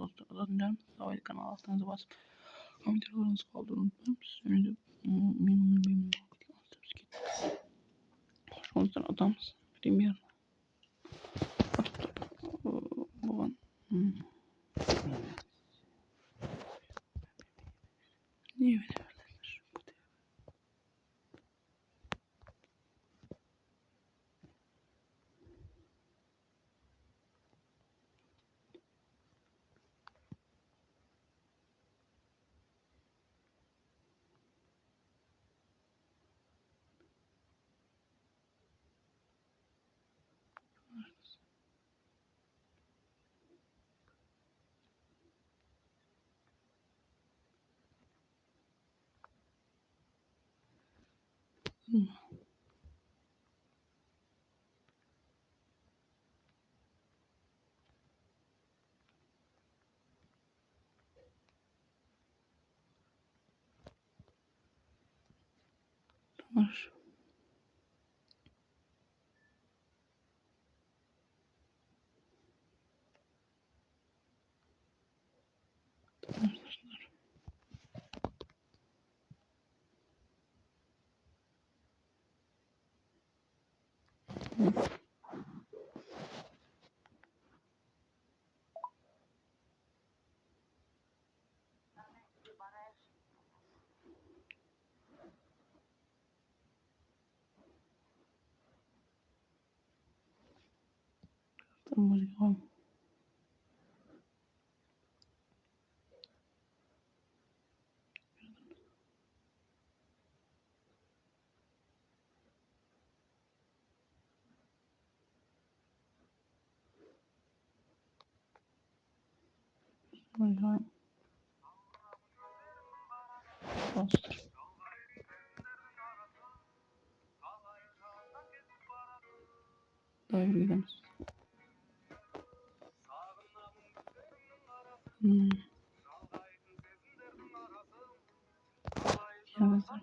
dostlar, azaltacağım. Sağ kanal altınızı basıp komentarlarınızı kaldırın unutmayın. Sizce benim Şundan adamız. Premier. Baban. Niye böyle verdiler? Tamam. Tamam. Tamam. Dostlar. Daha bir gidemiz. Yazar.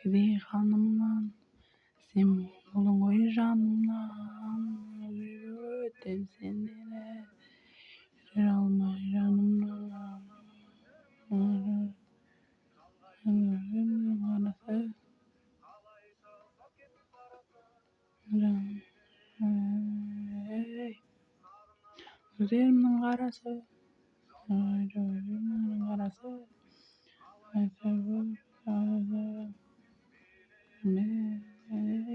Gidi hanımdan sen bulun oy canımdan öten sendere bir alma canımdan arası gözlerimin karası gözlerimin karası gözlerimin karası gözlerimin karası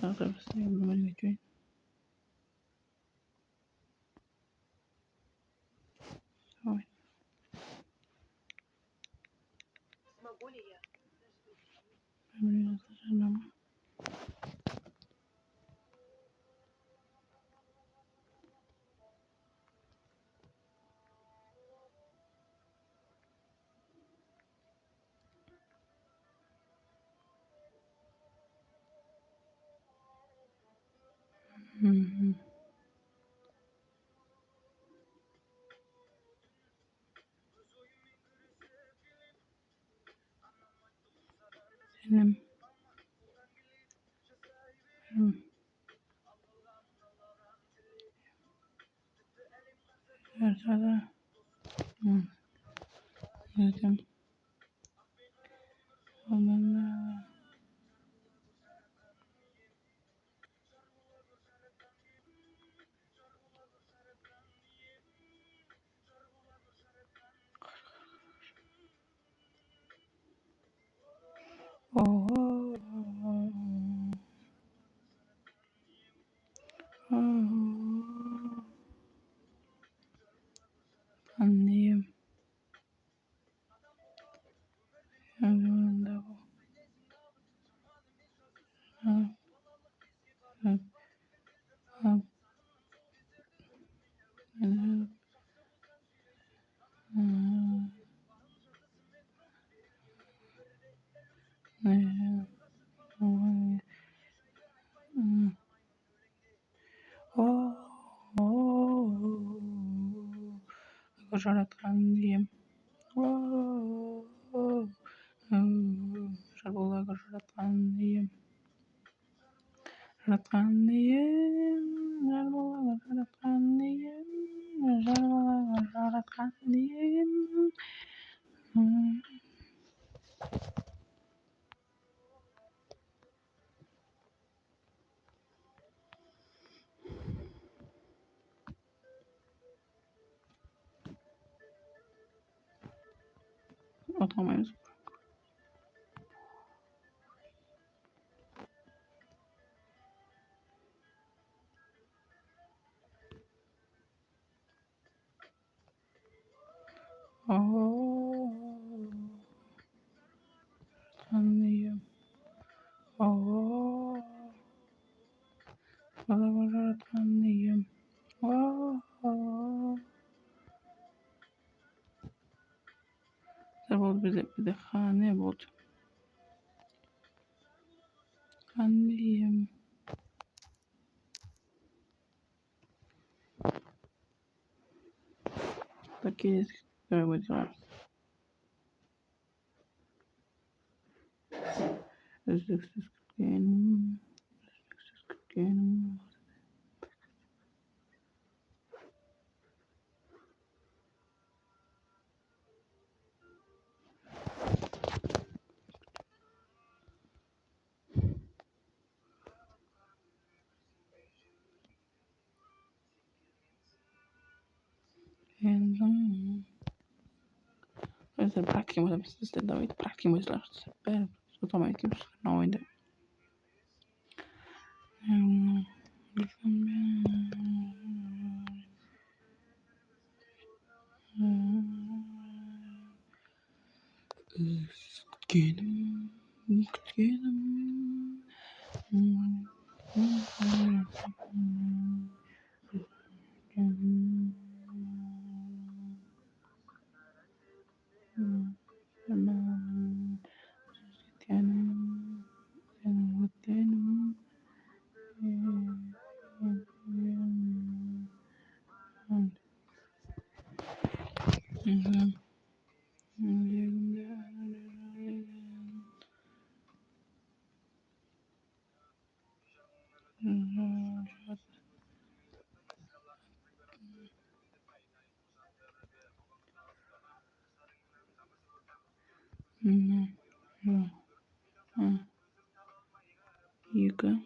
Arkadaşlar yorumlara geçiyorum. Ой. benim Erzada dedim. Ondan oh, anlayayım. Yanımda bu. Ha, ha, ha, ha, ne, oh, oh, Gujaratlandiyim. Oh, oh, Şarkılar Gujaratlandiyim. Gujaratlandiyim. Şarkılar Gujaratlandiyim. Şarkılar Gujaratlandiyim. Atamayız. Oh, Gujaratlandiyim. Oh, Gujaratlandiyim. Oh, oh. Oldu bir de hane oldu. Kandiyim. Takip görebiliyorlar. Özlüksüz Kırklareli'nin Özlüksüz Kırklareli'nin Questa pratica da questa David pratica la per totalmente no ide. Kutkenim, kutkenim. Yıka.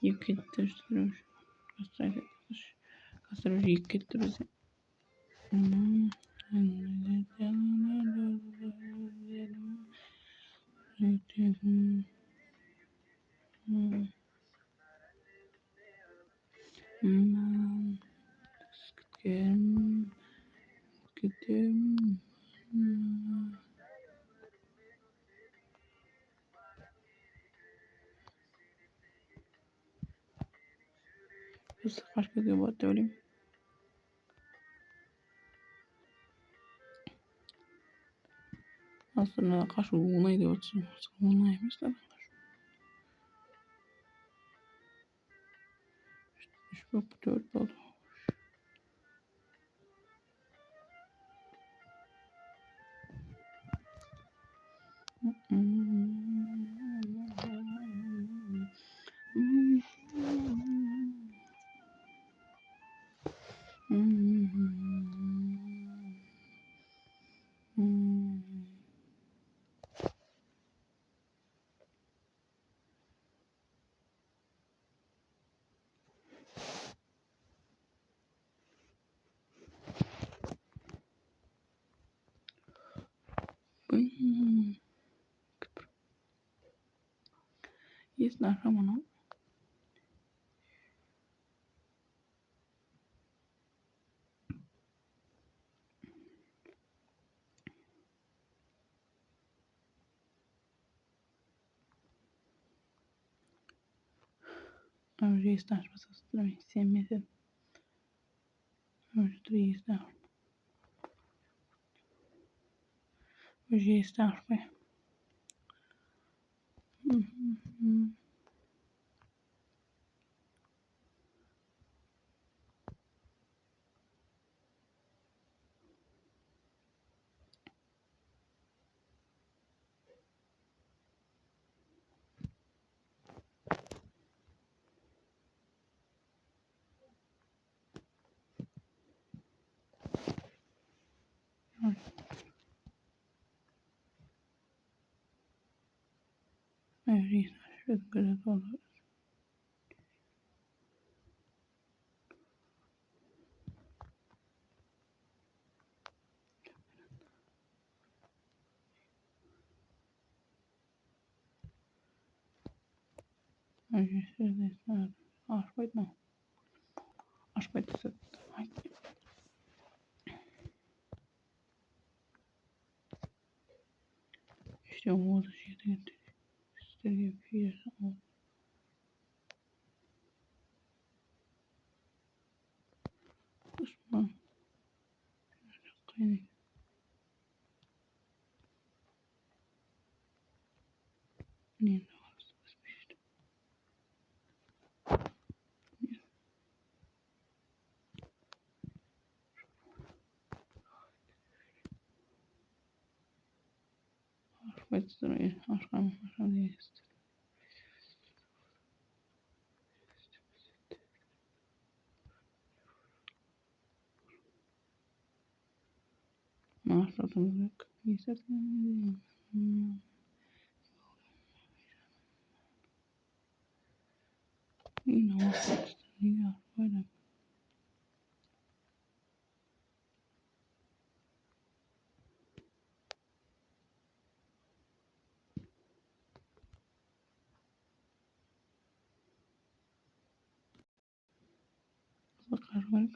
Yık ettirtir. Kastırır yık ettirir. Gittim. Bu sefer gidiyor bu söyleyeyim. Aslında kaç uğunaydı o için. Uğunaymış da. Yok 4 oldu. Jest na Ramona. Hoje está as pessoas também sem medo. Hoje está. Hoje está. Hoje está. Şöyle göre doğru. Hoje está. Aşkıydı mı? Aşkıydı sık. İşte o da şeyde gösteriyor. Bir Osman. Kaynak. Ne varsa işte. Aşkıydı duruyor. Aşkım değil. Maaşladığımız yok. Yiyeceklerim. Yine olsun. Ya böyle. Bakar var.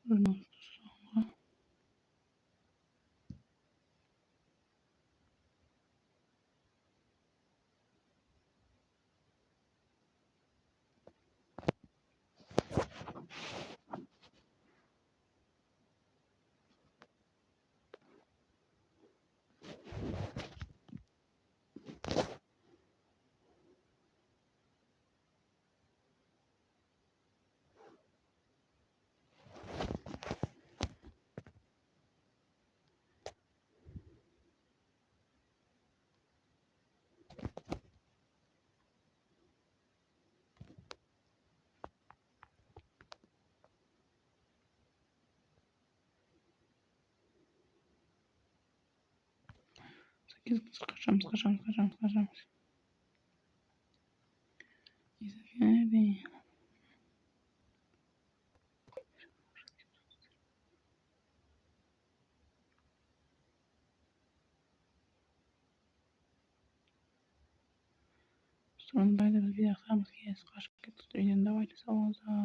Nasıl sonra. Sıkacağım. Yani. Sonra böyle bir yakalamak yes. Kaşık getirdiğinde давайте салон за